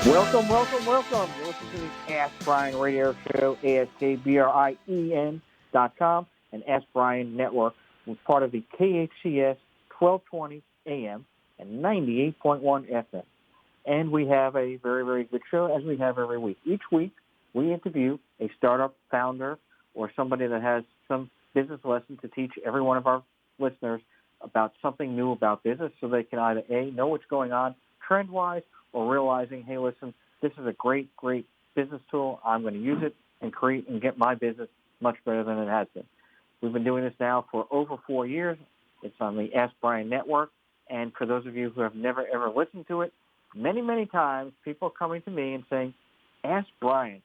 Welcome, welcome, welcome. You're listening to the Ask Brien radio show, AskBrien.com and Ask Brien Network. We're part of the KHTS 1220 AM and 98.1 FM. And we have a very, very good show, as we have every week. Each week, we interview a startup founder or somebody that has some business lesson to teach every one of our listeners about something new about business so they can either, A, know what's going on trend-wise, or realizing, hey, listen, this is a great, great business tool. I'm going to use it and create and get my business much better than it has been. We've been doing this now for over 4 years. It's on the Ask Brien Network. And for those of you who have never, ever listened to it, many, many times people are coming to me and saying, Ask Brien,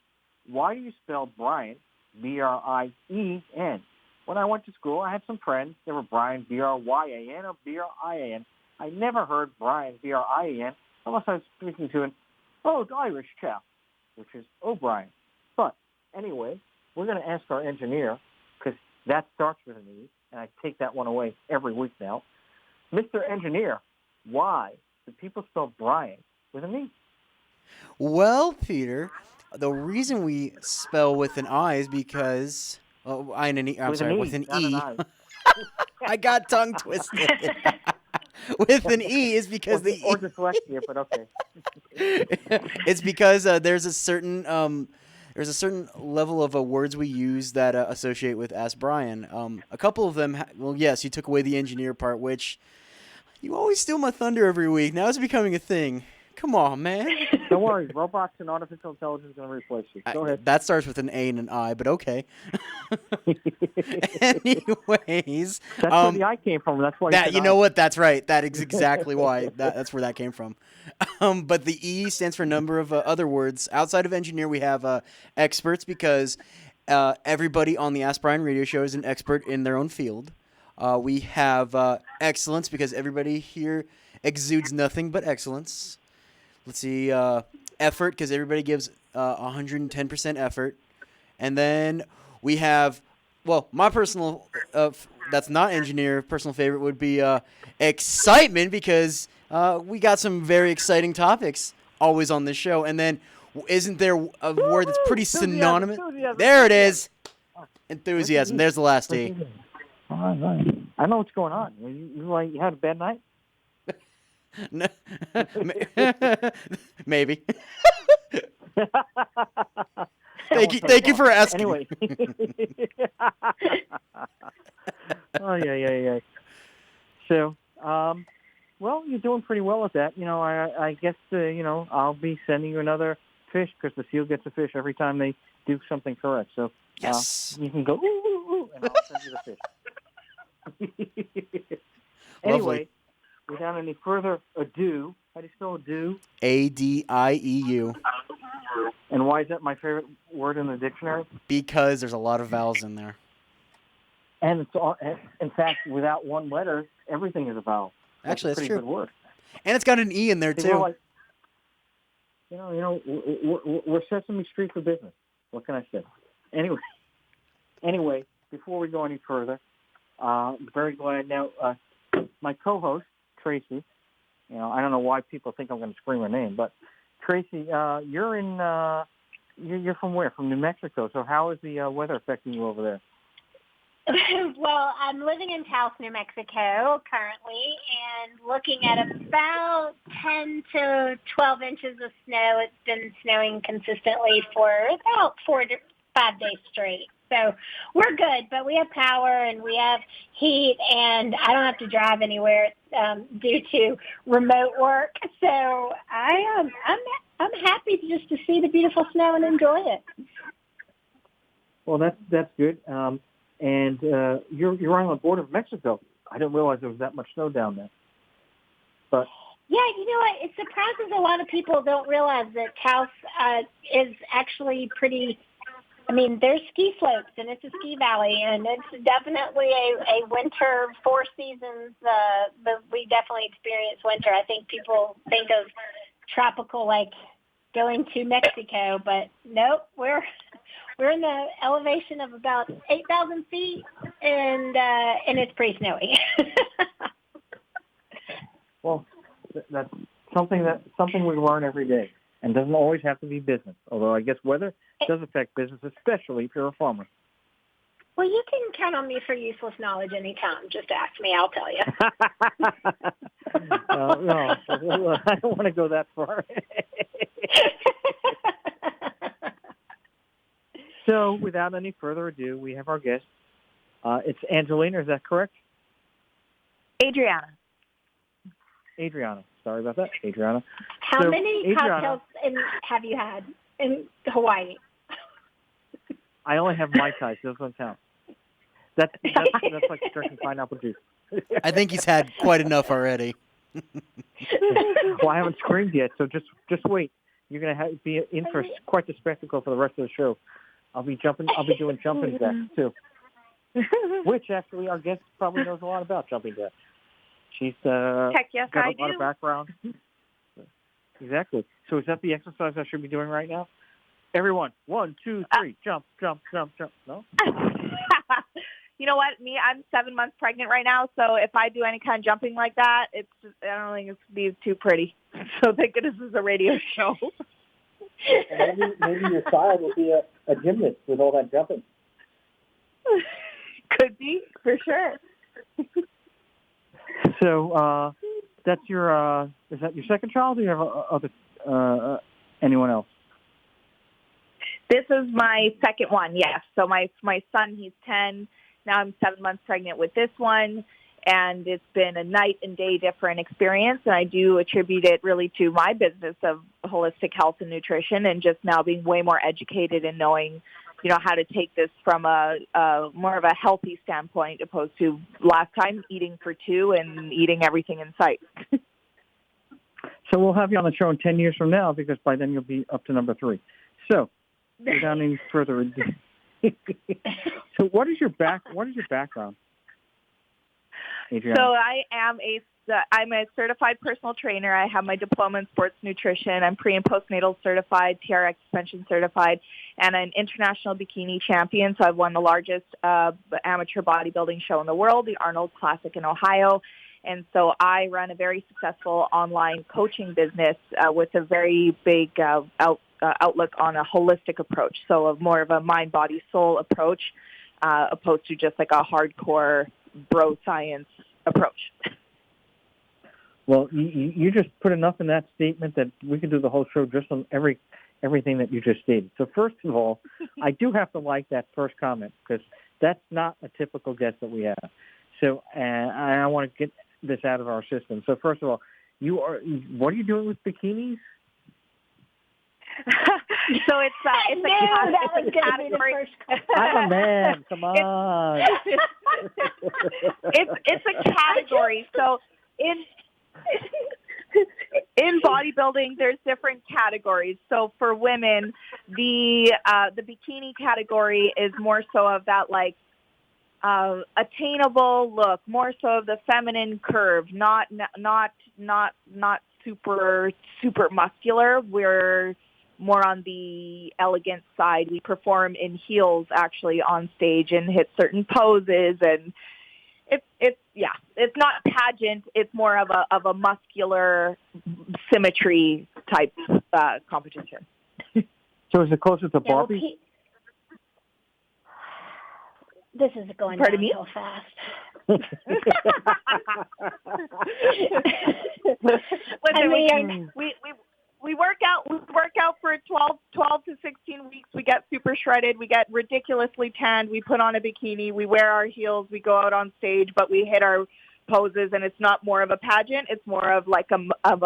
why do you spell Brien, B-R-I-E-N? When I went to school, I had some friends. They were Brien, B-R-Y-A-N, or B-R-I-A-N. I never heard Brien, B-R-I-E-N, unless I was speaking to an old Irish chap, which is O'Brien. But anyway, we're going to ask our engineer, because that starts with an E, and I take that one away every week now. Mr. Engineer, why do people spell Brien with an E? Well, Peter, the reason we spell with an I is because with an E. I got tongue twisted. With an E is because or dyslexia, but okay. It's because there's a certain level of words we use that associate with Ask Brien. A couple of them, well, yes, you took away the engineer part, which you always steal my thunder every week. Now it's becoming a thing. Come on, man. Don't worry, robots and artificial intelligence are going to replace you. Go ahead. That starts with an A and an I, but okay. Anyways, that's where the I came from. That's why you know what? That's right. That is exactly why. That's where that came from. But the E stands for a number of other words. Outside of engineer, we have experts because everybody on the Ask Brien radio show is an expert in their own field. We have excellence because everybody here exudes nothing but excellence. Let's see, effort, because everybody gives 110% effort. And then we have, well, my personal, that's not engineer, personal favorite would be excitement, because we got some very exciting topics always on this show. And then isn't there a word that's pretty synonymous? Enthusiasm. There it is. Enthusiasm. There's the last E. All right. I know what's going on. You had a bad night? Maybe. Thank you for asking. Anyway. Oh, yeah. So, well, you're doing pretty well with that. I guess, I'll be sending you another fish because the seal gets a fish every time they do something correct. So, yes. You can go, ooh, and I'll send you the fish. Anyway, without any further ado, how do you spell ado? A-D-I-E-U. And why is that my favorite word in the dictionary? Because there's a lot of vowels in there. And it's all, in fact, without one letter, everything is a vowel. Actually, that's a pretty true. Good word. And it's got an E in there too. We're Sesame Street for business. What can I say? Anyway, before we go any further, I'm very glad now. My co-host Traci, I don't know why people think I'm going to scream her name, but Traci, you're from where? From New Mexico. So how is the weather affecting you over there? Well, I'm living in Taos, New Mexico currently, and looking at about 10 to 12 inches of snow. It's been snowing consistently for about 4 to 5 days straight. So we're good, but we have power and we have heat, and I don't have to drive anywhere due to remote work. So I'm happy just to see the beautiful snow and enjoy it. Well, that's good. And you're on the border of Mexico. I didn't realize there was that much snow down there. But yeah, you know what? It surprises a lot of people don't realize that Taos is actually pretty. I mean, there's ski slopes, and it's a ski valley, and it's definitely a winter 4 seasons. But we definitely experience winter. I think people think of tropical like going to Mexico, but nope, we're in the elevation of about 8,000 feet, and it's pretty snowy. Well, that's something we learn every day. and doesn't always have to be business, although I guess weather does affect business, especially if you're a farmer. Well, you can count on me for useless knowledge anytime. Just ask me, I'll tell you. No, I don't want to go that far. So, without any further ado, we have our guest. It's Angelina, is that correct? Adriana. Sorry about that, Adriana. How many cocktails have you had in Hawaii? I only have Mai Tais. Those don't count. That's like drinking pineapple juice. I think he's had quite enough already. Well, I haven't screamed yet, so just wait. You're going to be in for quite the spectacle for the rest of the show. I'll be doing jumping jacks too. Which actually our guest probably knows a lot about jumping jacks. She's Heck yes, got I a lot do. of background. Exactly. So is that the exercise I should be doing right now? Everyone, 1, 2, 3, jump. No? You know what? I'm 7 months pregnant right now, so if I do any kind of jumping like that, I don't think it's be too pretty. So thank goodness this is a radio show. Maybe your child will be a gymnast with all that jumping. Could be, for sure. So that's your is that your second child, or do you have other anyone else? This is my second one, yes. So my son, he's 10. Now I'm 7 months pregnant with this one, and it's been a night and day different experience, and I do attribute it really to my business of holistic health and nutrition, and just now being way more educated and knowing, how to take this from a more of a healthy standpoint, opposed to last time eating for two and eating everything in sight. So we'll have you on the show in 10 years from now, because by then you'll be up to number 3. So without any further ado. So what is your background, Adriana? So I'm a certified personal trainer. I have my diploma in sports nutrition. I'm pre- and postnatal certified, TRX suspension certified, and an international bikini champion. So I've won the largest amateur bodybuilding show in the world, the Arnold Classic in Ohio. And so I run a very successful online coaching business with a very big outlook on a holistic approach. So more of a mind, body, soul approach, opposed to just like a hardcore bro science approach. Well, you just put enough in that statement that we could do the whole show just on everything that you just stated. So first of all, I do have to like that first comment, because that's not a typical guest that we have. So I want to get this out of our system. So first of all, what are you doing with bikinis? So it's a category. I'm a man. Come on. It's a category. So in bodybuilding, there's different categories. So for women, the bikini category is more so of that attainable look, more so of the feminine curve, not super muscular. We're more on the elegant side. We perform in heels actually on stage and hit certain poses, and it's not pageant. It's more of a muscular symmetry type competition. So is it closer to Barbie? This is going Pardon down so fast. Listen, we work out for 12 to 16 weeks. We get super shredded. We get ridiculously tanned. We put on a bikini. We wear our heels. We go out on stage, but we hit our poses, and it's not more of a pageant. It's more of like a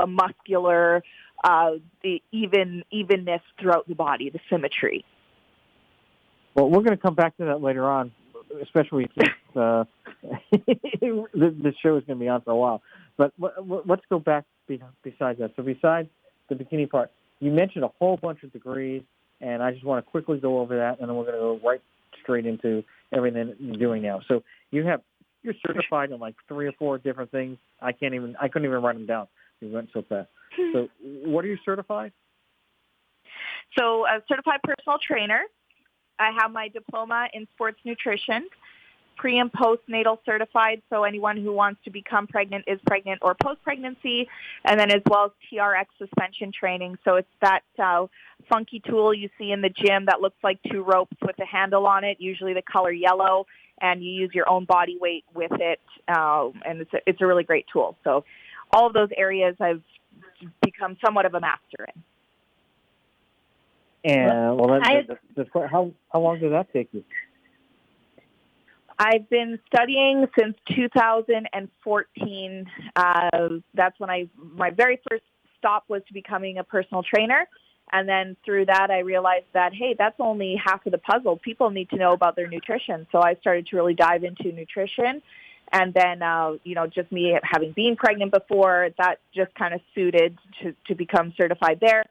muscular, the evenness throughout the body, the symmetry. Well, we're going to come back to that later on, especially since the show is going to be on for a while. But let's go back besides that. So besides the bikini part, you mentioned a whole bunch of degrees, and I just want to quickly go over that, and then we're going to go right straight into everything that you're doing now. So you're certified in like 3 or 4 different things. I couldn't even write them down. We went so fast. So what are you certified? So a certified personal trainer. I have my diploma in sports nutrition. pre- and postnatal certified, so anyone who wants to become pregnant is pregnant or post-pregnancy, and then as well as TRX suspension training. So it's that funky tool you see in the gym that looks like two ropes with a handle on it, usually the color yellow, and you use your own body weight with it, and it's a really great tool. So all of those areas I've become somewhat of a master in. And how long did that take you? I've been studying since 2014. That's when my very first stop was to becoming a personal trainer. And then through that, I realized that, hey, that's only half of the puzzle. People need to know about their nutrition. So I started to really dive into nutrition. And then, just me having been pregnant before, that just kind of suited to become certified there.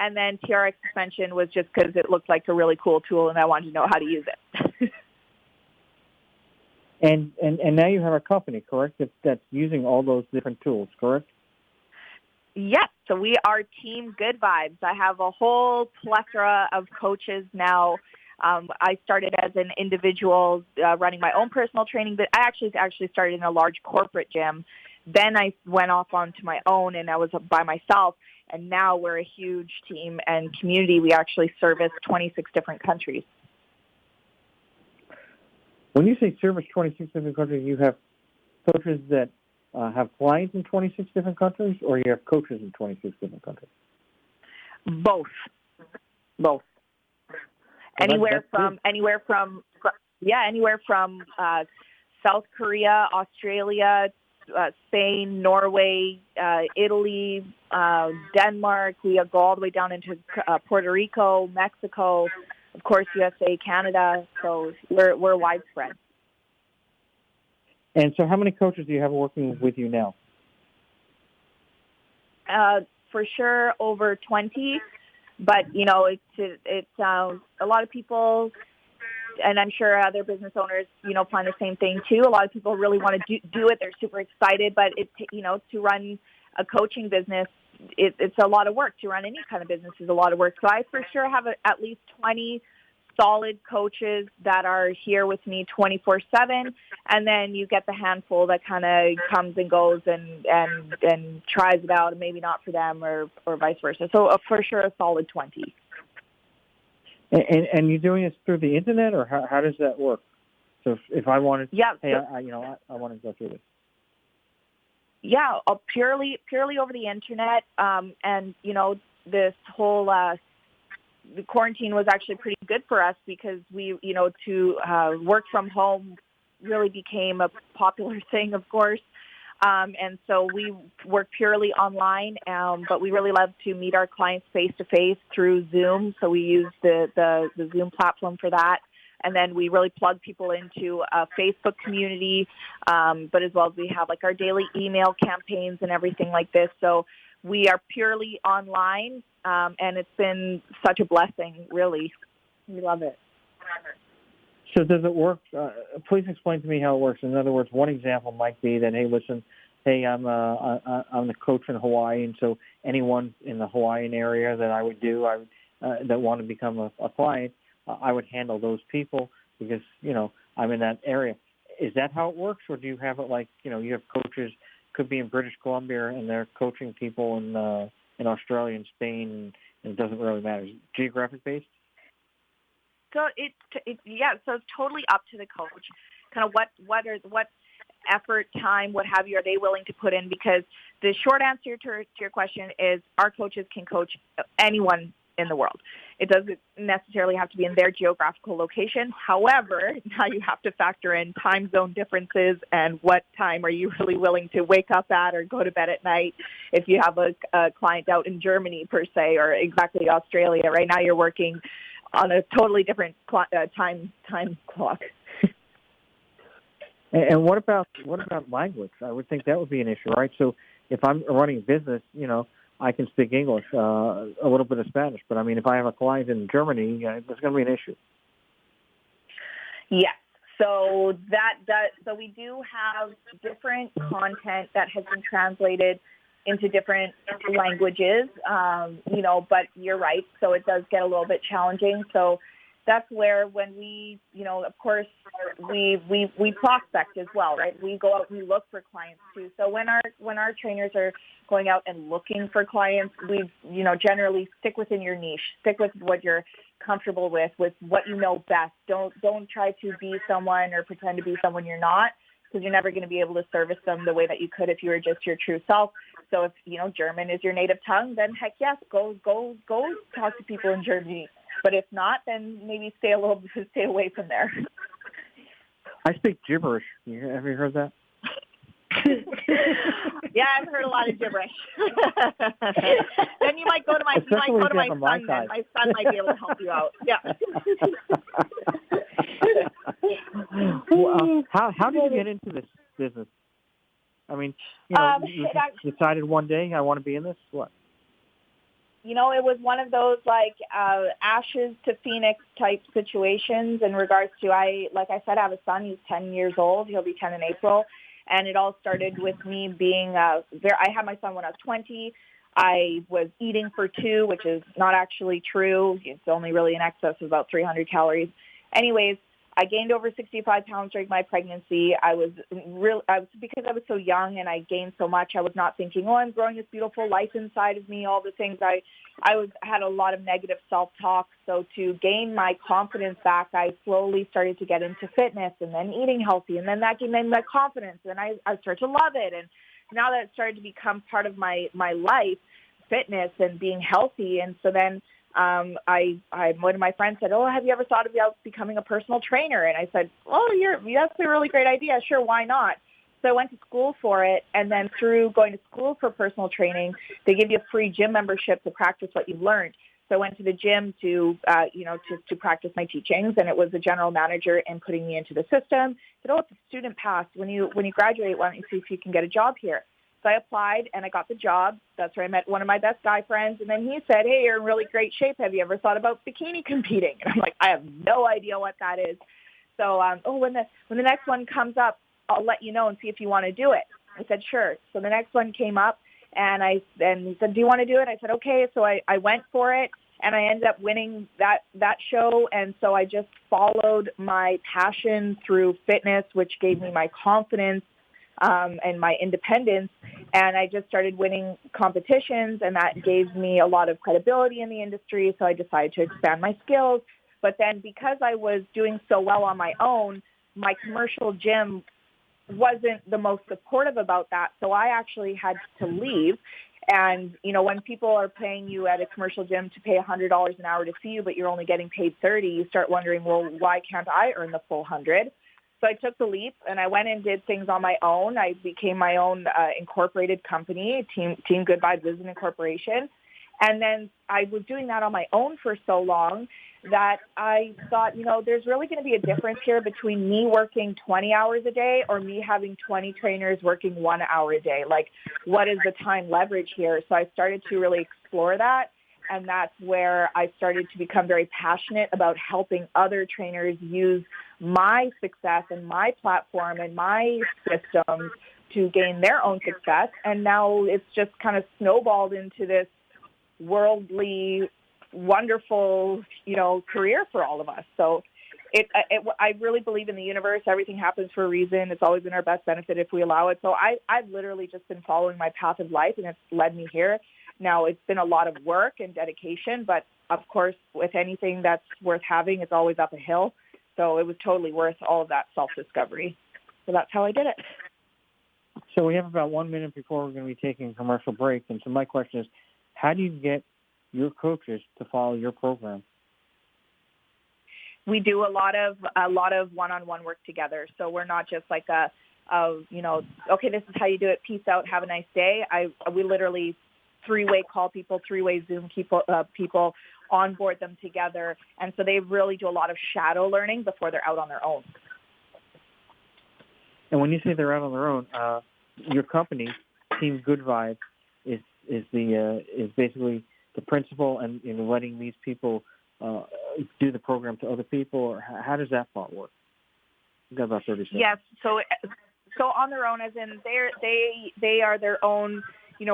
And then TRX suspension was just because it looked like a really cool tool and I wanted to know how to use it. And now you have a company, correct, that's using all those different tools, correct? Yes. So we are Team Good Vibes. I have a whole plethora of coaches now. I started as an individual running my own personal training, but I actually started in a large corporate gym. Then I went off onto my own and I was by myself. And now we're a huge team and community. We actually service 26 different countries. When you say service 26 different countries, you have coaches that have clients in 26 different countries, or you have coaches in 26 different countries? Both. Well, Anywhere from South Korea, Australia, Spain, Norway, Italy, Denmark. We go all the way down into Puerto Rico, Mexico, of course, USA, Canada. So we're widespread. And so how many coaches do you have working with you now? For sure over 20, but it's a lot of people, and I'm sure other business owners, find the same thing too. A lot of people really want to do it. They're super excited, but to run a coaching business, it's a lot of work. To run any kind of business is a lot of work. So I for sure have at least 20 solid coaches that are here with me 24/7, and then you get the handful that kind of comes and goes and tries it out, and maybe not for them or vice versa. So for sure a solid 20. And you're doing this through the internet, or how does that work? So if I wanted, yeah, I want to go through this. Yeah, purely over the internet, and this whole the quarantine was actually pretty good for us because we, to work from home really became a popular thing, of course. And so we work purely online, but we really love to meet our clients face-to-face through Zoom. So we use the Zoom platform for that. And then we really plug people into a Facebook community, but as well as we have like our daily email campaigns and everything like this. So we are purely online, and it's been such a blessing, really. We love it. So does it work? Please explain to me how it works. In other words, one example might be that, I'm the coach in Hawaii, and so anyone in the Hawaiian area that I would that want to become a client, I would handle those people because, I'm in that area. Is that how it works, or do you have it like, you have coaches, could be in British Columbia, and they're coaching people in Australia and Spain, and it doesn't really matter? Is it geographic-based? So so it's totally up to the coach. Kind of what effort, time, what have you, are they willing to put in? Because the short answer to your question is our coaches can coach anyone in the world. It doesn't necessarily have to be in their geographical location. However, now you have to factor in time zone differences and what time are you really willing to wake up at or go to bed at night. If you have a client out in Germany per se, or exactly Australia, right now you're working on a totally different time clock. And what about language? I would think that would be an issue, right? So if I'm running a business, I can speak English, a little bit of Spanish, but if I have a client in Germany, there's going to be an issue. Yes. So so we do have different content that has been translated into different languages, but you're right. So it does get a little bit challenging. So that's where when we, of course, we prospect as well, right? We go out, we look for clients too. So when our trainers are going out and looking for clients, we, generally stick within your niche, stick with what you're comfortable with what you know best. Don't try to be someone or pretend to be someone you're not, because you're never going to be able to service them the way that you could if you were just your true self. So if, German is your native tongue, then heck yes, go talk to people in Germany. But if not, then maybe stay away from there. I speak gibberish. Have you heard that? Yeah, I've heard a lot of gibberish. Then you might go to my son. Then my son might be able to help you out. Yeah. Well, how did you get into this business? I mean, you decided one day I want to be in this. What? It was one of those ashes to phoenix type situations in regards to, like I said, I have a son. He's 10 years old. He'll be 10 in April. And it all started with me being I had my son when I was 20. I was eating for 2, which is not actually true. It's only really in excess of about 300 calories. Anyways, I gained over 65 pounds during my pregnancy. Because I was so young and I gained so much, I was not thinking, I'm growing this beautiful life inside of me, all the things. I had a lot of negative self-talk. So to gain my confidence back, I slowly started to get into fitness and then eating healthy. And then that gave me my confidence. And I started to love it. And now that it started to become part of my life, fitness and being healthy. And so then one of my friends said, have you ever thought about becoming a personal trainer? And I said, that's a really great idea. Sure, why not? So I went to school for it, and then through going to school for personal training, they give you a free gym membership to practice what you've learned. So I went to the gym to practice my teachings, and it was the general manager and putting me into the system. Said, it's a student pass. When you graduate, why don't you see if you can get a job here? So I applied, and I got the job. That's where I met one of my best guy friends. And then he said, hey, you're in really great shape. Have you ever thought about bikini competing? And I'm like, I have no idea what that is. So, when the next one comes up, I'll let you know and see if you want to do it. I said, sure. So the next one came up, and he said, do you want to do it? I said, okay. So I went for it, and I ended up winning that show. And so I just followed my passion through fitness, which gave me my confidence and my independence. And I just started winning competitions, and that gave me a lot of credibility in the industry. So I decided to expand my skills. But then because I was doing so well on my own, my commercial gym wasn't the most supportive about that. So I actually had to leave. And, when people are paying you at a commercial gym to pay $100 an hour to see you, but you're only getting paid $30, you start wondering, well, why can't I earn the full $100? So I took the leap, and I went and did things on my own. I became my own incorporated company, Team Good Vibes is an incorporation. And then I was doing that on my own for so long that I thought, there's really going to be a difference here between me working 20 hours a day or me having 20 trainers working 1 hour a day. Like, what is the time leverage here? So I started to really explore that. And that's where I started to become very passionate about helping other trainers use my success and my platform and my systems to gain their own success. And now it's just kind of snowballed into this worldly, wonderful, career for all of us. So I really believe in the universe. Everything happens for a reason. It's always in our best benefit if we allow it. So I've literally just been following my path of life, and it's led me here. Now, it's been a lot of work and dedication, but of course, with anything that's worth having, it's always up a hill. So it was totally worth all of that self-discovery. So that's how I did it. So we have about 1 minute before we're going to be taking a commercial break. And so my question is, how do you get your coaches to follow your program? We do a lot of one-on-one work together. So we're not just like okay, this is how you do it. Peace out. Have a nice day. We literally three-way call people, three-way Zoom people, onboard them together. And so they really do a lot of shadow learning before they're out on their own. And when you say they're out on their own, your company, Team Good Vibes, is basically the principal and letting these people do the program to other people, or how does that part work? We've got about 30 seconds. Yes. So on their own, as in they are their own,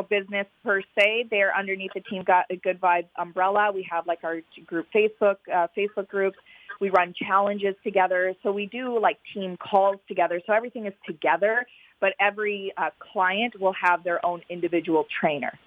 business per se. They're underneath the Team Good Vibes umbrella. We have like our group Facebook groups. We run challenges together. So we do like team calls together. So everything is together, but every client will have their own individual trainer.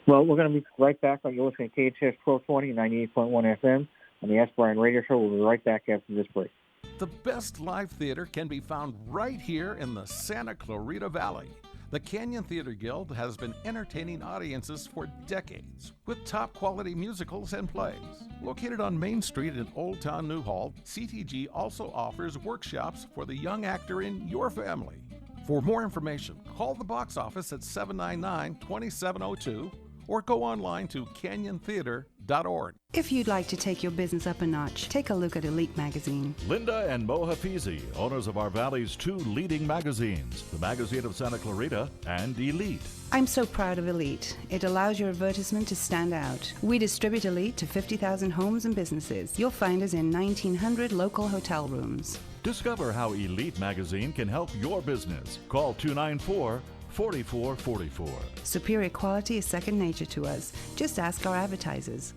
Well, we're going to be right back. You're listening to KHTS 1220, 98.1 FM on the Ask Brien radio show. We'll be right back after this break. The best live theater can be found right here in the Santa Clarita Valley. The Canyon Theater Guild has been entertaining audiences for decades with top quality musicals and plays. Located on Main Street in Old Town Newhall, CTG also offers workshops for the young actor in your family. For more information, call the box office at 799-2702 or go online to canyontheater.org. If you'd like to take your business up a notch, take a look at Elite Magazine. Linda and Mo Hafizi, owners of our Valley's two leading magazines, the Magazine of Santa Clarita and Elite. I'm so proud of Elite. It allows your advertisement to stand out. We distribute Elite to 50,000 homes and businesses. You'll find us in 1,900 local hotel rooms. Discover how Elite Magazine can help your business. Call 294-4444. Superior quality is second nature to us. Just ask our advertisers.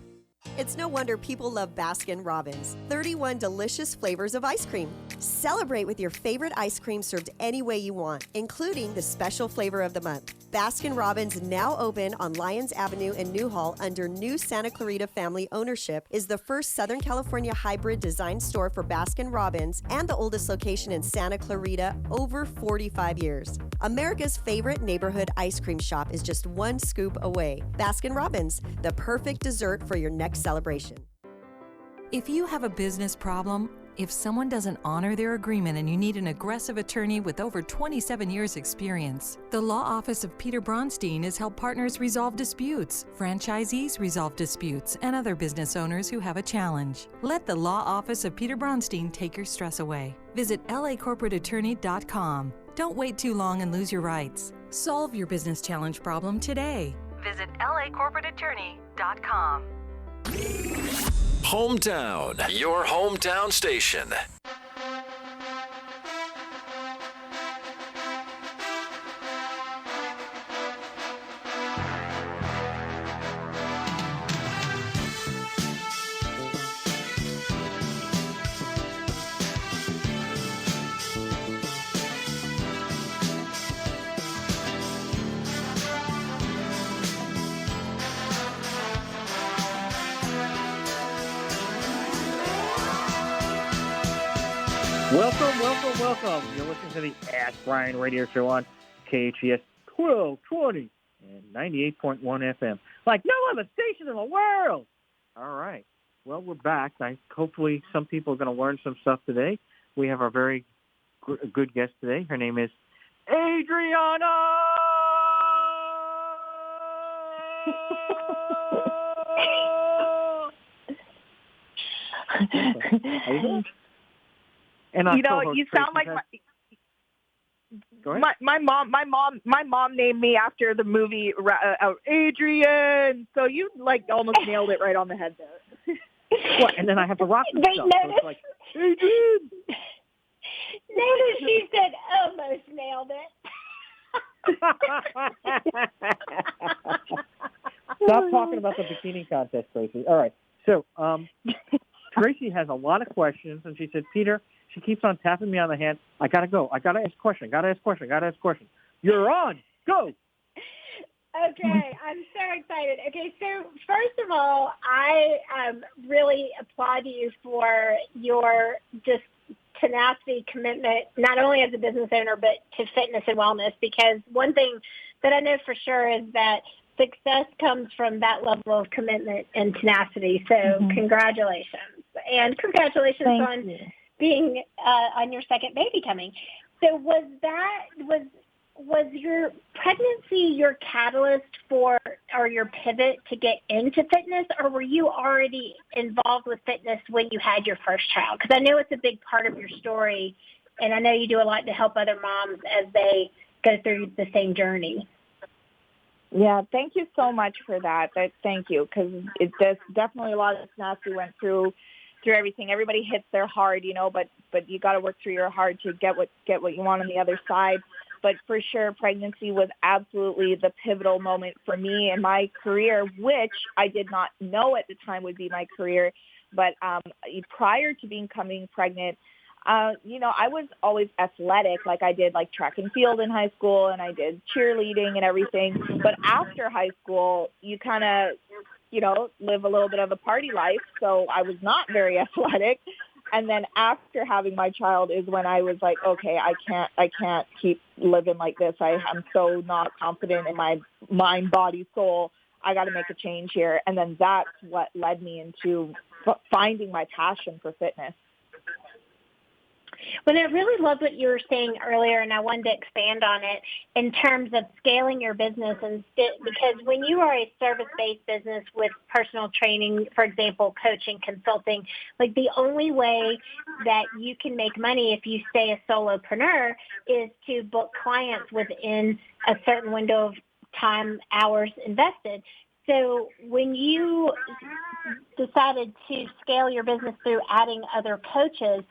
It's no wonder people love Baskin-Robbins. 31 delicious flavors of ice cream. Celebrate with your favorite ice cream served any way you want, including the special flavor of the month. Baskin-Robbins, now open on Lyons Avenue in Newhall under new Santa Clarita family ownership, is the first Southern California hybrid design store for Baskin-Robbins and the oldest location in Santa Clarita over 45 years. America's favorite neighborhood ice cream shop is just one scoop away. Baskin-Robbins, the perfect dessert for your next celebration. If you have a business problem, if someone doesn't honor their agreement and you need an aggressive attorney with over 27 years experience, the Law Office of Peter Bronstein has helped partners resolve disputes, franchisees resolve disputes, and other business owners who have a challenge. Let the Law Office of Peter Bronstein take your stress away. Visit lacorporateattorney.com. Don't wait too long and lose your rights. Solve your business challenge problem today. Visit lacorporateattorney.com. Hometown, your hometown station. Welcome. You're listening to the Ask Brien radio show on KHTS 1220 and 98.1 FM. Like no other station in the world. All right. Well, we're back. Hopefully some people are going to learn some stuff today. We have our very good guest today. Her name is Adriana! And you sound like my mom named me after the movie Adrian. So you almost nailed it right on the head there. What? And then I have to rock the stuff. So it's like Adrian. Notice she said almost nailed it. Stop talking about the bikini contest, Traci. All right. So Traci has a lot of questions, and she said, Peter, she keeps on tapping me on the hand. I got to go. I got to ask a question. You're on. Go. Okay, I'm so excited. Okay, so first of all, I really applaud you for your just tenacity, commitment, not only as a business owner, but to fitness and wellness, because one thing that I know for sure is that success comes from that level of commitment and tenacity. So congratulations. And congratulations on being on your second baby coming. So was your pregnancy your catalyst for, or your pivot to get into fitness, or were you already involved with fitness when you had your first child? Because I know it's a big part of your story, and I know you do a lot to help other moms as they go through the same journey. Yeah, thank you so much for that. Thank you, because there's definitely a lot of tenacity went through everything. Everybody hits their hard, but you got to work through your hard to get what you want on the other side. But for sure, pregnancy was absolutely the pivotal moment for me in my career, which I did not know at the time would be my career. But prior to becoming pregnant, I was always athletic. Like I did like track and field in high school, and I did cheerleading and everything. But after high school, you kind of, live a little bit of a party life. So I was not very athletic. And then after having my child is when I was like, okay, I can't keep living like this. I'm so not confident in my mind, body, soul. I got to make a change here. And then that's what led me into finding my passion for fitness. Well, I really love what you were saying earlier, and I wanted to expand on it in terms of scaling your business. And because when you are a service-based business with personal training, for example, coaching, consulting, like the only way that you can make money if you stay a solopreneur is to book clients within a certain window of time, hours invested. So when you decided to scale your business through adding other coaches,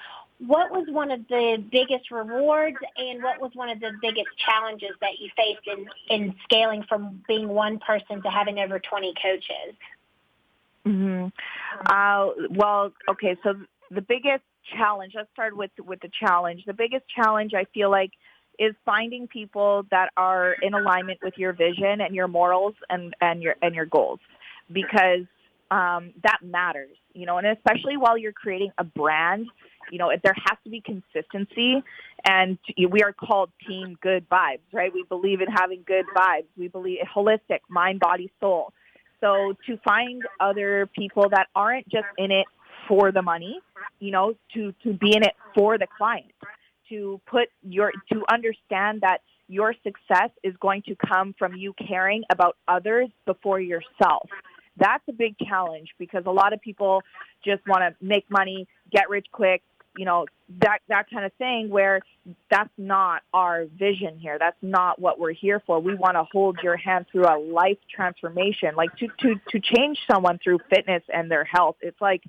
what was one of the biggest rewards and what was one of the biggest challenges that you faced in scaling from being one person to having over 20 coaches? Well, okay, so the biggest challenge, let's start with the challenge. The biggest challenge I feel like is finding people that are in alignment with your vision and your morals and your goals, because that matters, and especially while you're creating a brand. There has to be consistency, and we are called Team Good Vibes, right? We believe in having good vibes. We believe holistic, mind, body, soul. So to find other people that aren't just in it for the money, to be in it for the client, to understand that your success is going to come from you caring about others before yourself. That's a big challenge because a lot of people just want to make money, get rich quick, that kind of thing, where that's not our vision here. That's not what we're here for. We want to hold your hand through a life transformation, like to change someone through fitness and their health. It's like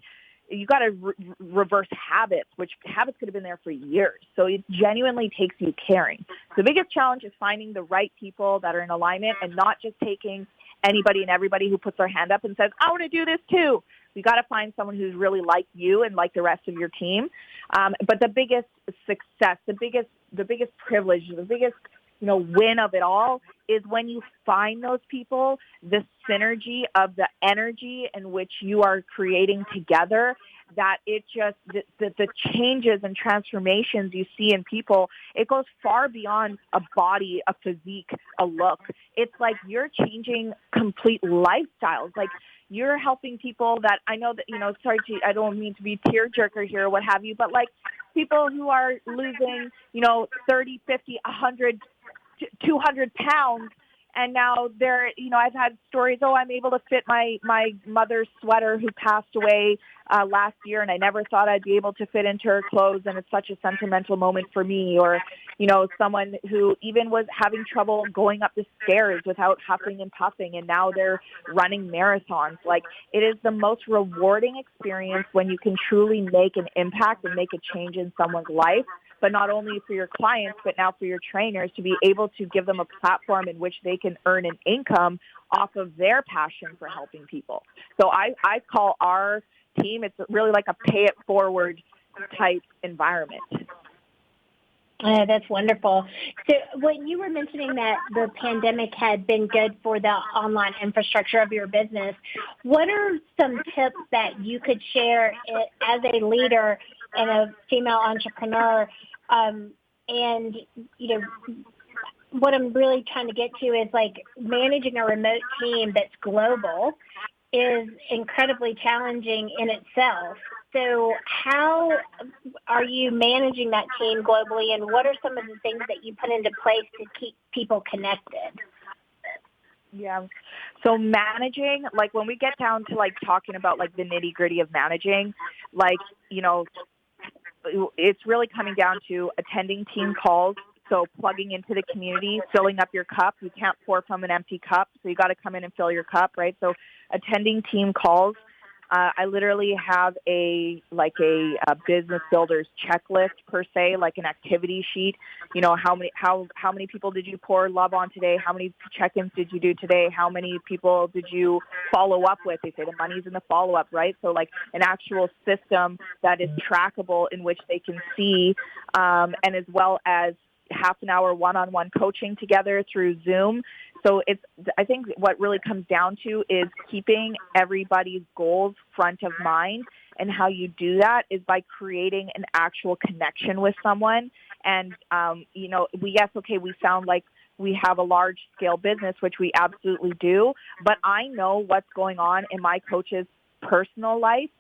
you got to reverse habits, which habits could have been there for years. So it genuinely takes you caring. The biggest challenge is finding the right people that are in alignment and not just taking anybody and everybody who puts their hand up and says, I want to do this too. We got to find someone who's really like you and like the rest of your team. But the biggest success, the biggest privilege, the biggest win of it all is when you find those people, the synergy of the energy in which you are creating together, that it just, the changes and transformations you see in people, it goes far beyond a body, a physique, a look. It's like you're changing complete lifestyles. Like you're helping people that I know that, I don't mean to be tearjerker here or what have you, but like people who are losing, 30, 50, 100, 200 pounds. And now they're, I've had stories, I'm able to fit my mother's sweater who passed away last year, and I never thought I'd be able to fit into her clothes, and it's such a sentimental moment for me. Or, someone who even was having trouble going up the stairs without huffing and puffing, and now they're running marathons. Like, it is the most rewarding experience when you can truly make an impact and make a change in someone's life. But not only for your clients, but now for your trainers, to be able to give them a platform in which they can earn an income off of their passion for helping people. So I call our team, it's really like a pay it forward type environment. That's wonderful. So when you were mentioning that the pandemic had been good for the online infrastructure of your business, what are some tips that you could share as a leader and a female entrepreneur? And, what I'm really trying to get to is like managing a remote team that's global is incredibly challenging in itself. So how are you managing that team globally, and what are some of the things that you put into place to keep people connected? Yeah. So managing, like when we get down to like talking about like the nitty gritty of managing, like, it's really coming down to attending team calls. So plugging into the community, filling up your cup. You can't pour from an empty cup, so you got to come in and fill your cup, right? So attending team calls, I literally have a business builder's checklist per se, like an activity sheet. You know, how many people did you pour love on today? How many check-ins did you do today? How many people did you follow up with? They say the money's in the follow-up, right? So like an actual system that is trackable in which they can see, and as well as half an hour one-on-one coaching together through Zoom. So I think what really comes down to is keeping everybody's goals front of mind. And how you do that is by creating an actual connection with someone. And, we sound like we have a large-scale business, which we absolutely do. But I know what's going on in my coach's personal life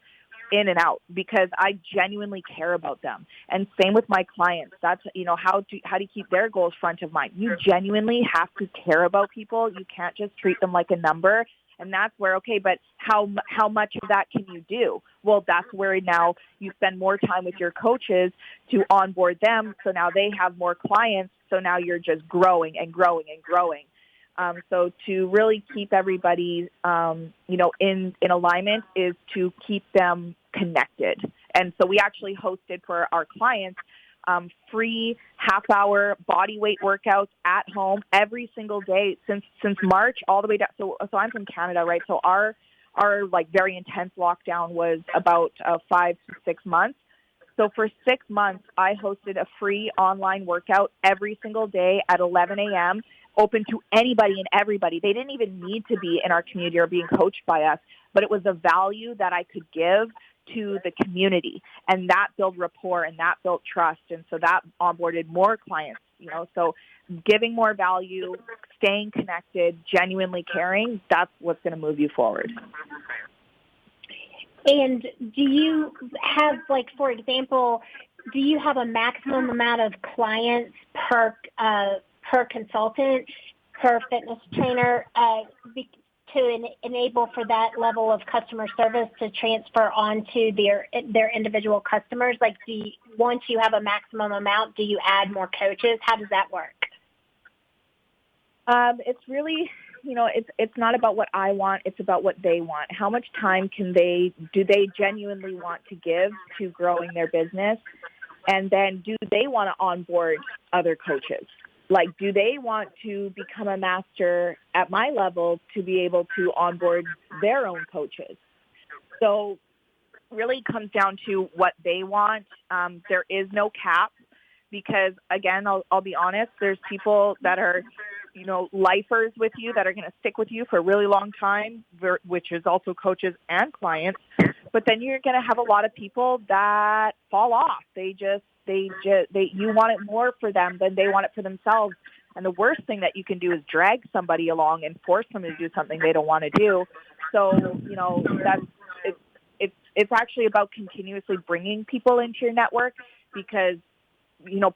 in and out because I genuinely care about them. And same with my clients. That's, how do you keep their goals front of mind? You genuinely have to care about people. You can't just treat them like a number. And that's where, but how much of that can you do? Well, that's where now you spend more time with your coaches to onboard them. So now they have more clients. So now you're just growing and growing and growing. So to really keep everybody, in alignment is to keep them connected. And so we actually hosted for our clients free half-hour body weight workouts at home every single day since March all the way down. So I'm from Canada, right? So our very intense lockdown was about 5 to 6 months. So for 6 months, I hosted a free online workout every single day at 11 a.m., open to anybody and everybody. They didn't even need to be in our community or being coached by us, but it was a value that I could give to the community, and that built rapport and that built trust, and so that onboarded more clients. So giving more value, staying connected, genuinely caring, that's what's going to move you forward. And do you have, for example, do you have a maximum amount of clients per consultant, per fitness trainer, to enable for that level of customer service to transfer on to their individual customers? Once you have a maximum amount, do you add more coaches? How does that work? It's really, it's not about what I want. It's about what they want. How much time do they genuinely want to give to growing their business? And then do they want to onboard other coaches? Do they want to become a master at my level to be able to onboard their own coaches? So really comes down to what they want. There is no cap because, again, I'll be honest, there's people that are, lifers with you that are going to stick with you for a really long time, which is also coaches and clients. But then you're going to have a lot of people that fall off. You want it more for them than they want it for themselves. And the worst thing that you can do is drag somebody along and force them to do something they don't want to do. So, it's actually about continuously bringing people into your network because,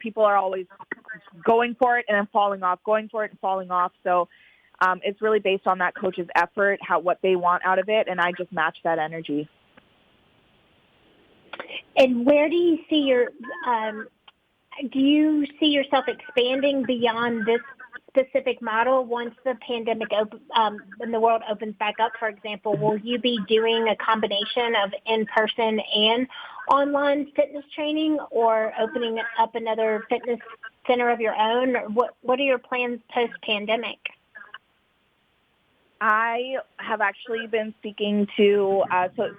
people are always going for it and then falling off, going for it and falling off. So it's really based on that coach's effort, what they want out of it, and I just match that energy. And where do you see do you see yourself expanding beyond this specific model once the pandemic and the world opens back up? For example, will you be doing a combination of in-person and online fitness training, or opening up another fitness center of your own? What are your plans post-pandemic? I have actually been speaking to,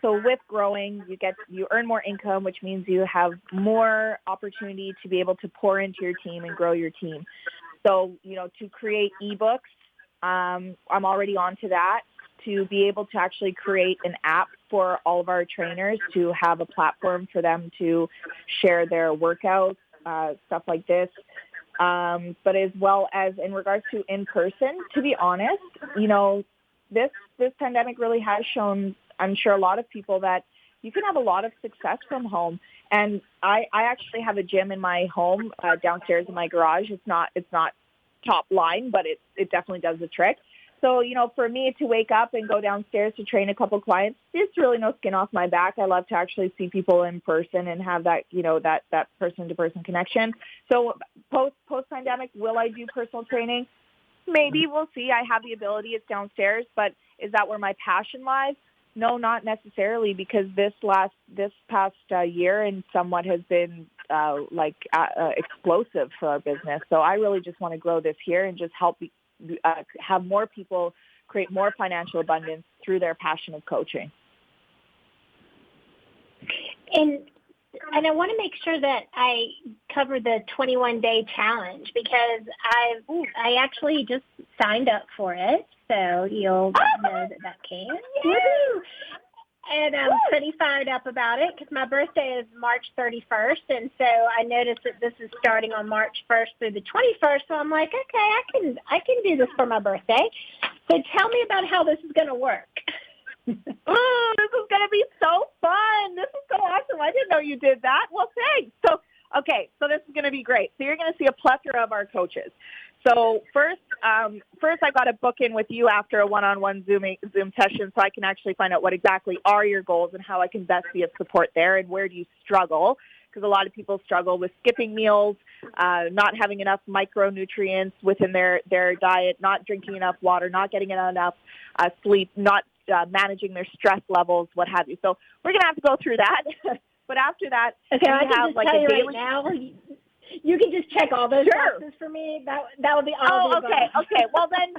so with growing, you earn more income, which means you have more opportunity to be able to pour into your team and grow your team. So, to create ebooks, I'm already on to that, to be able to actually create an app for all of our trainers to have a platform for them to share their workouts, stuff like this. But as well as in regards to in-person, to be honest, this pandemic really has shown, I'm sure, a lot of people that you can have a lot of success from home. And I actually have a gym in my home downstairs in my garage. It's not top line, but it definitely does the trick. So, for me to wake up and go downstairs to train a couple clients, it's really no skin off my back. I love to actually see people in person and have that, that person-to-person connection. So post-pandemic, will I do personal training? Maybe. We'll see. I have the ability. It's downstairs. But is that where my passion lies? No, not necessarily, because this past year and somewhat has been explosive for our business. So I really just want to grow this year and just help have more people create more financial abundance through their passion of coaching. And I want to make sure that I cover the 21-day challenge, because I actually just signed up for it, so you'll know that came. Woo! And I'm pretty fired up about it because my birthday is March 31st, and so I noticed that this is starting on March 1st through the 21st. So I'm like, okay, I can do this for my birthday. So tell me about how this is going to work. Oh, this is going to be so fun. This is so awesome. I didn't know you did that. Well, thanks. So this is going to be great. So you're going to see a plethora of our coaches. So first I got to book in with you after a one-on-one Zoom session so I can actually find out what exactly are your goals and how I can best be of support there, and where do you struggle, because a lot of people struggle with skipping meals, not having enough micronutrients within their diet, not drinking enough water, not getting enough sleep, not managing their stress levels, what have you. So we're going to have to go through that. But after that, okay, I can have just like tell a you daily... right now. You can just check all those boxes for me. That would be all the above. Okay. Well, then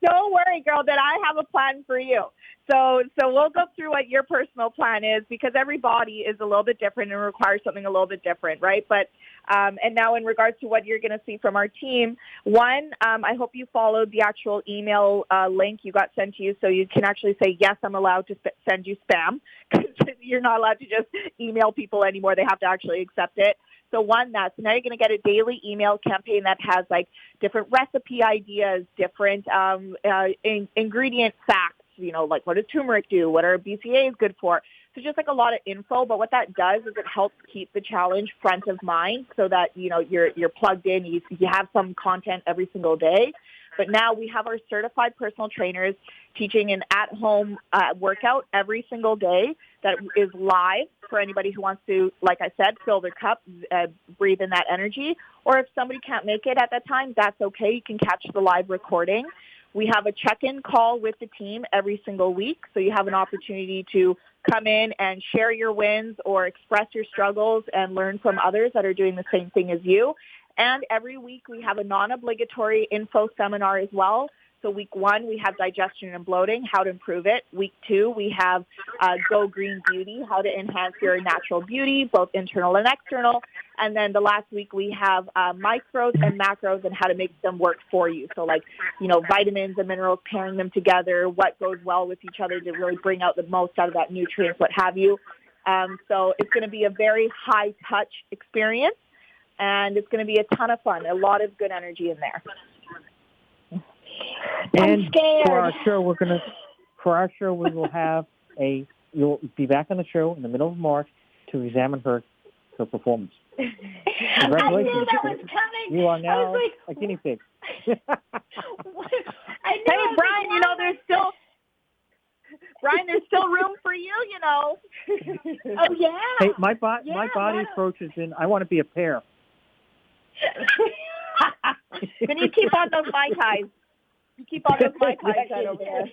don't worry, girl, that I have a plan for you. So we'll go through what your personal plan is, because every body is a little bit different and requires something a little bit different, right? But and now in regards to what you're going to see from our team, one, I hope you followed the actual email link you got sent to you, so you can actually say, yes, I'm allowed to send you spam, because you're not allowed to just email people anymore. They have to actually accept it. So one, now you're going to get a daily email campaign that has like different recipe ideas, different ingredient facts, like what does turmeric do? What are BCAAs good for? So just like a lot of info, but what that does is it helps keep the challenge front of mind so that, you're plugged in, you have some content every single day. But now we have our certified personal trainers teaching an at-home workout every single day that is live for anybody who wants to, like I said, fill their cup, breathe in that energy. Or if somebody can't make it at that time, that's okay. You can catch the live recording. We have a check-in call with the team every single week, so you have an opportunity to come in and share your wins or express your struggles and learn from others that are doing the same thing as you. And every week we have a non-obligatory info seminar as well. So week 1, we have digestion and bloating, how to improve it. Week 2, we have Go Green Beauty, how to enhance your natural beauty, both internal and external. And then the last week, we have micros and macros and how to make them work for you. So like, vitamins and minerals, pairing them together, what goes well with each other to really bring out the most out of that nutrients, what have you. So it's going to be a very high-touch experience. And it's going to be a ton of fun, a lot of good energy in there. And for our show, we will have you'll be back on the show in the middle of March to examine her performance. Congratulations. I knew that was coming. You are now a guinea pig. Hey, Brian, there's still room for you, Oh, yeah. Hey, my body approaches in, I want to be a pair. Then you keep on those Mai Tais. You keep on those Mai Tais over there.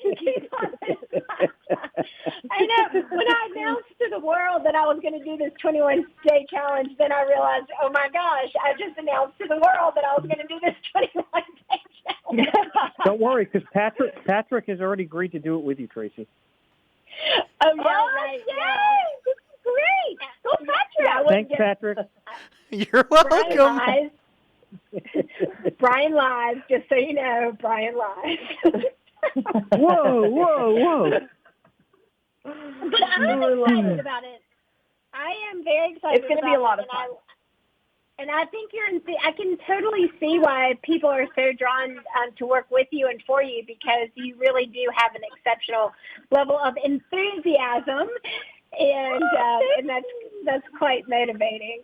I know. When I announced to the world that I was going to do this 21-day challenge, then I realized, oh my gosh, I just announced to the world that I was going to do this 21-day challenge. Don't worry, because Patrick has already agreed to do it with you, Traci. Oh, yeah, right. Yay! Yeah. This is great. Go, Patrick. Yeah, Thanks, Patrick. You're welcome. Brian lies, just so you know, Brian lies. Whoa. But I'm excited about it. I am very excited. It's going to be a lot of fun. And I think I can totally see why people are so drawn to work with you and for you, because you really do have an exceptional level of enthusiasm. And that's quite motivating.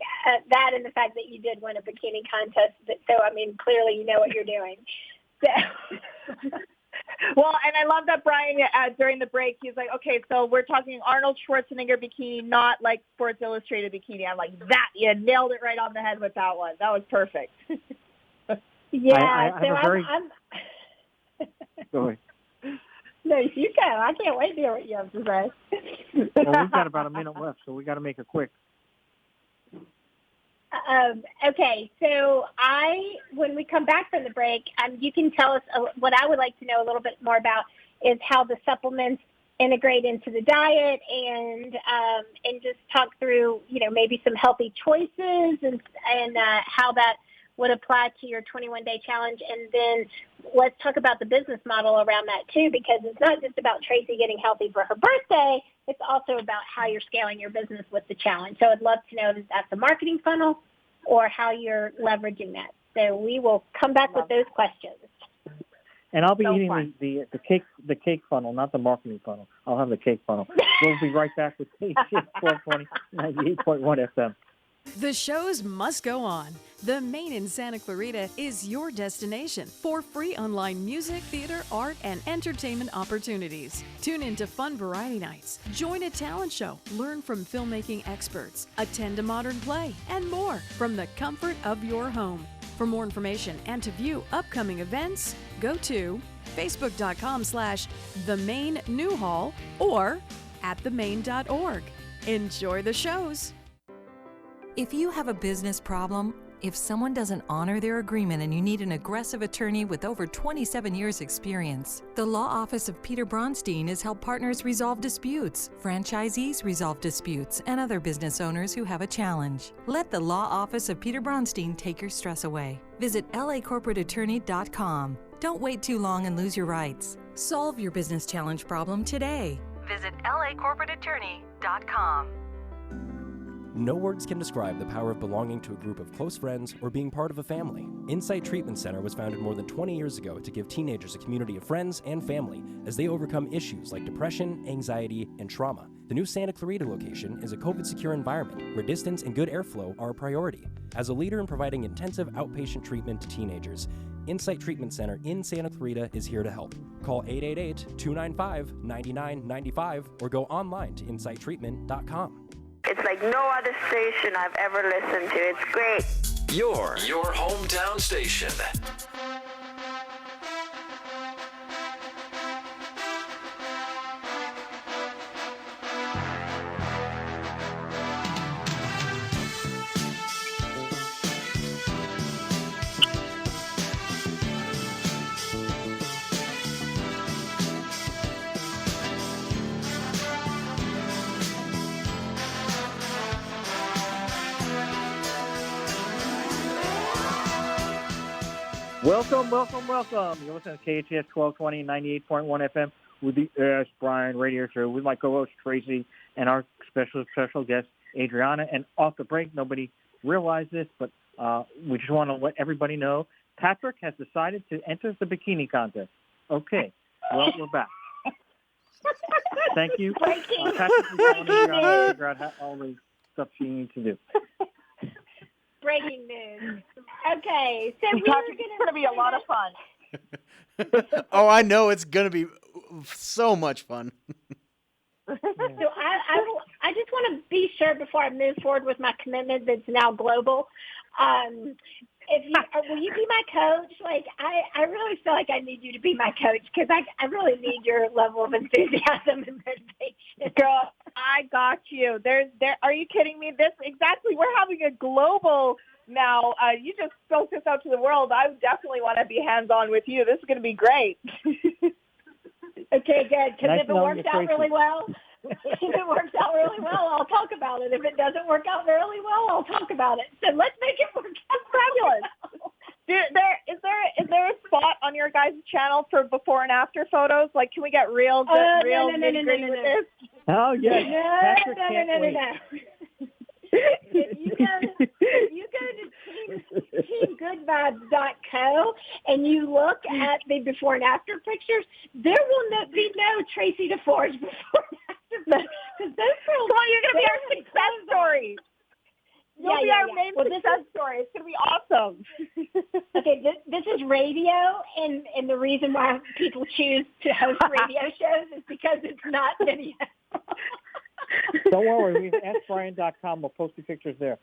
That and the fact that you did win a bikini contest. So, clearly you know what you're doing. So. Well, and I love that Brian, during the break, he's like, okay, so we're talking Arnold Schwarzenegger bikini, not like Sports Illustrated bikini. I'm like, that, you nailed it right on the head with that one. That was perfect. Yeah. Go ahead. No, you go. I can't wait to hear what you have to say. Well, we've got about a minute left, so we got to make it quick. Okay, so when we come back from the break, you can tell us what I would like to know a little bit more about is how the supplements integrate into the diet, and just talk through, maybe some healthy choices and how that would apply to your 21-day challenge. And then let's talk about the business model around that too, because it's not just about Traci getting healthy for her birthday. It's also about how you're scaling your business with the challenge. So I'd love to know if that's a marketing funnel or how you're leveraging that. So we will come back with those questions. And I'll be eating the cake funnel, not the marketing funnel. I'll have the cake funnel. We'll be right back with KHTS 1220, 98.1 FM. The shows must go on. The Main in Santa Clarita is your destination for free online music, theater, art, and entertainment opportunities. Tune into fun variety nights, join a talent show, learn from filmmaking experts, attend a modern play, and more from the comfort of your home. For more information and to view upcoming events, go to facebook.com/themain-newhall or at themain.org. Enjoy the shows. If you have a business problem, if someone doesn't honor their agreement and you need an aggressive attorney with over 27 years experience, the Law Office of Peter Bronstein has helped partners resolve disputes, franchisees resolve disputes, and other business owners who have a challenge. Let the Law Office of Peter Bronstein take your stress away. Visit lacorporateattorney.com. Don't wait too long and lose your rights. Solve your business challenge problem today. Visit lacorporateattorney.com. No words can describe the power of belonging to a group of close friends or being part of a family. Insight Treatment Center was founded more than 20 years ago to give teenagers a community of friends and family as they overcome issues like depression, anxiety, and trauma. The new Santa Clarita location is a COVID-secure environment where distance and good airflow are a priority. As a leader in providing intensive outpatient treatment to teenagers, Insight Treatment Center in Santa Clarita is here to help. Call 888-295-9995 or go online to insighttreatment.com. It's like no other station I've ever listened to. It's great. Your hometown station. Welcome. You're listening to KHTS 1220, 98.1 FM with the Ask Brien radio show with my co-host Traci and our special guest Adriana. And off the break, nobody realized this, but we just want to let everybody know Patrick has decided to enter the bikini contest. Okay, well, we're back. Thank you. Patrick is telling Adriana to figure out all the stuff she needs to do. Breaking news. Okay, so it's going to be a lot of fun. Oh, I know it's going to be so much fun. So I just want to be sure before I move forward with my commitment that's now global. Will you be my coach? Like, I really feel like I need you to be my coach because I really need your level of enthusiasm and motivation. Girl, I got you. Are you kidding me? We're having a global now. You just spoke this out to the world. I definitely want to be hands-on with you. This is going to be great. Okay, good. Because if it works out really well, I'll talk about it. If it doesn't work out really well, I'll talk about it. So let's make it work out. Fabulous. Is there a spot on your guys' channel for before and after photos? Like, can we get real nitty-gritty with this? Oh, yeah. No. If you go to teamgoodvibes.co and you look at the before and after pictures, there will be no Traci DeForge before and after pictures. Because those girls, you're going to be our success story. You'll be our main success story. It's going to be awesome. Okay, this is radio, and the reason why people choose to host radio shows is because it's not video. Don't worry, we have AskBrien.com. We'll post the pictures there.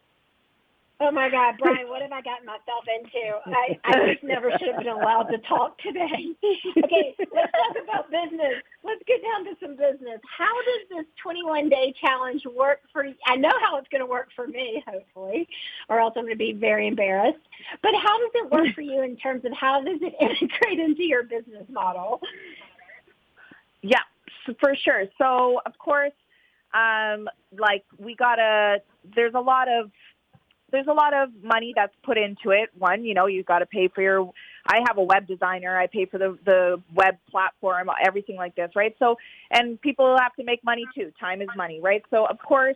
Oh my God, Brian, what have I gotten myself into? I just never should have been allowed to talk today. Okay, let's talk about business. Let's get down to some business. How does this 21-day challenge work for you? I know how it's going to work for me, hopefully, or else I'm going to be very embarrassed. But how does it work for you in terms of how does it integrate into your business model? Yeah, for sure. So, of course, there's a lot of money that's put into it. One, you've got to pay for I have a web designer. I pay for the web platform, everything like this, right? So, and people have to make money too. Time is money, right? So, of course,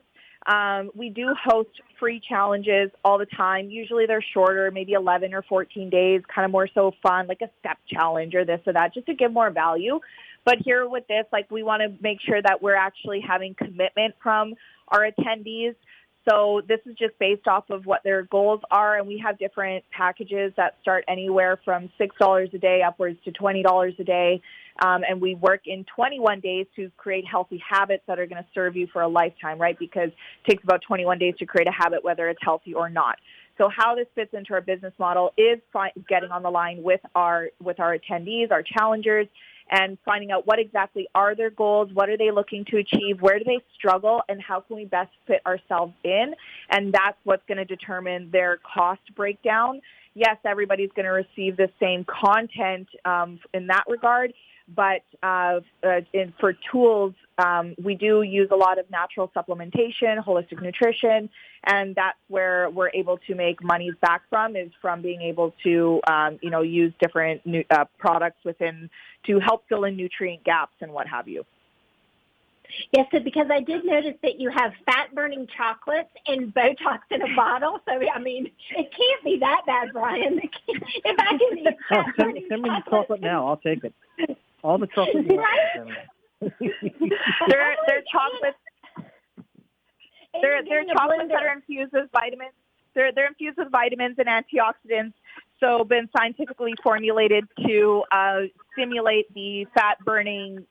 we do host free challenges all the time. Usually they're shorter, maybe 11 or 14 days, kind of more so fun, like a step challenge or this or that, just to give more value. But here with this, we want to make sure that we're actually having commitment from our attendees. So this is just based off of what their goals are, and we have different packages that start anywhere from $6 a day upwards to $20 a day, and we work in 21 days to create healthy habits that are going to serve you for a lifetime, right? Because it takes about 21 days to create a habit, whether it's healthy or not. So how this fits into our business model is getting on the line with our attendees, our challengers, and finding out what exactly are their goals, what are they looking to achieve, where do they struggle, and how can we best fit ourselves in. And that's what's going to determine their cost breakdown. Yes, everybody's going to receive the same content in that regard, but for tools, we do use a lot of natural supplementation, holistic nutrition, and that's where we're able to make monies back from, is from being able to, use different products within to help fill in nutrient gaps and what have you. Yes, so because I did notice that you have fat-burning chocolates and Botox in a bottle. So, I mean, it can't be that bad, Brian. If I can eat fat-burning send me the chocolate now. I'll take it. All the chocolate you want. They're chocolates. They're chocolates that are infused with vitamins. They're infused with vitamins and antioxidants. So, been scientifically formulated to stimulate the fat burning.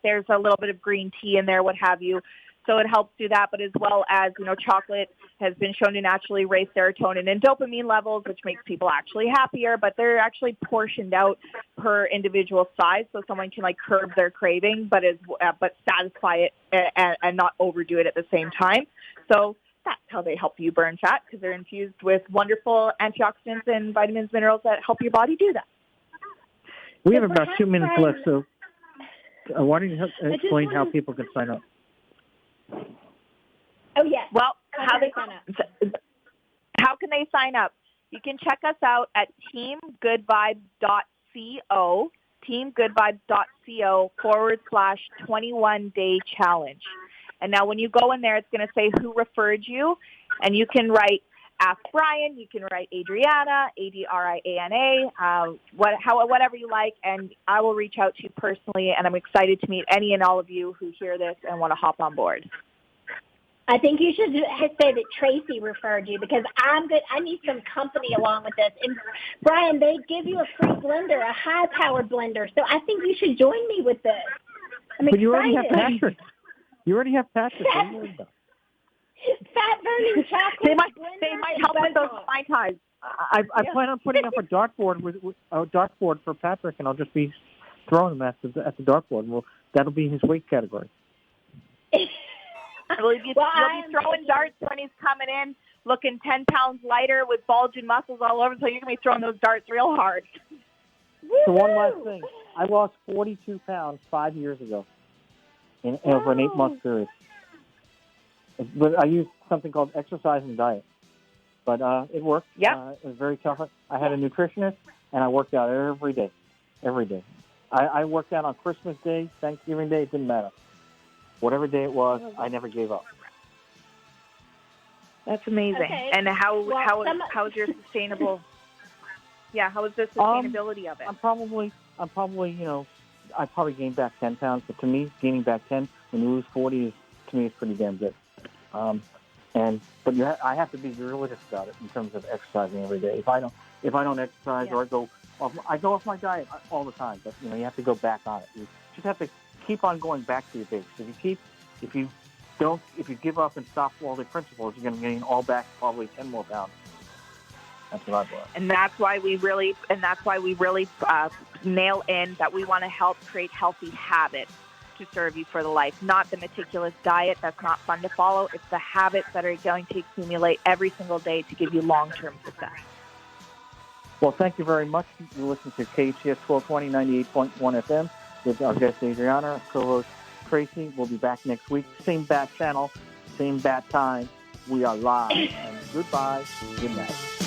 There's a little bit of green tea in there, what have you. So it helps do that. But as well as chocolate has been shown to naturally raise serotonin and dopamine levels, which makes people actually happier. But they're actually portioned out per individual size, so someone can curb their craving, but satisfy it and not overdo it at the same time. So that's how they help you burn fat, because they're infused with wonderful antioxidants and vitamins, minerals that help your body do that. We have about 2 minutes left, so why don't you explain how people can sign up? Oh, yes. Well, how can they sign up? You can check us out at teamgoodvibes.co, teamgoodvibes.co/21-day challenge. And now when you go in there, it's going to say who referred you, and you can write Ask Brien, you can write Adriana, Adriana, whatever you like, and I will reach out to you personally, and I'm excited to meet any and all of you who hear this and want to hop on board. I think you should say that Traci referred you, because I'm good. I need some company along with this. And Brian, they give you a free blender, a high-powered blender, so I think you should join me with this. I'm excited. But you already have Patrick. Fat-burning chocolate. They might help with those fine ties. I plan on putting up a dartboard for Patrick, and I'll just be throwing them at the dartboard. Well, that'll be his weight category. You'll be throwing darts when he's coming in, looking 10 pounds lighter with bulging muscles all over, so you're going to be throwing those darts real hard. So one last thing. I lost 42 pounds 5 years ago over an 8-month period. But I used something called exercise and diet. But it worked. Yeah. It was very tough. I had a nutritionist, and I worked out every day. Every day. I worked out on Christmas Day, Thanksgiving Day, it didn't matter. Whatever day it was, I never gave up. That's amazing. Okay. And how is your sustainable? Yeah, how is the sustainability of it? I probably gained back 10 pounds, but to me, gaining back 10 when you lose 40 to me is pretty damn good. I have to be realistic about it in terms of exercising every day. If I don't exercise, or I go off my diet all the time. But you have to go back on it. You just have to keep on going back to your basics. If you if you give up and stop all the principles, you're going to gain all back probably 10 more pounds. That's what I've learned. And that's why we really nail in that we want to help create healthy habits to serve you for the life, not the meticulous diet that's not fun to follow. It's the habits that are going to accumulate every single day to give you long-term success. Well, thank you very much. You listen to KHTS 1220, 98.1 FM with our guest Adriana, co-host Traci. We'll be back next week. Same bat channel, same bat time. We are live. And goodbye. Good night.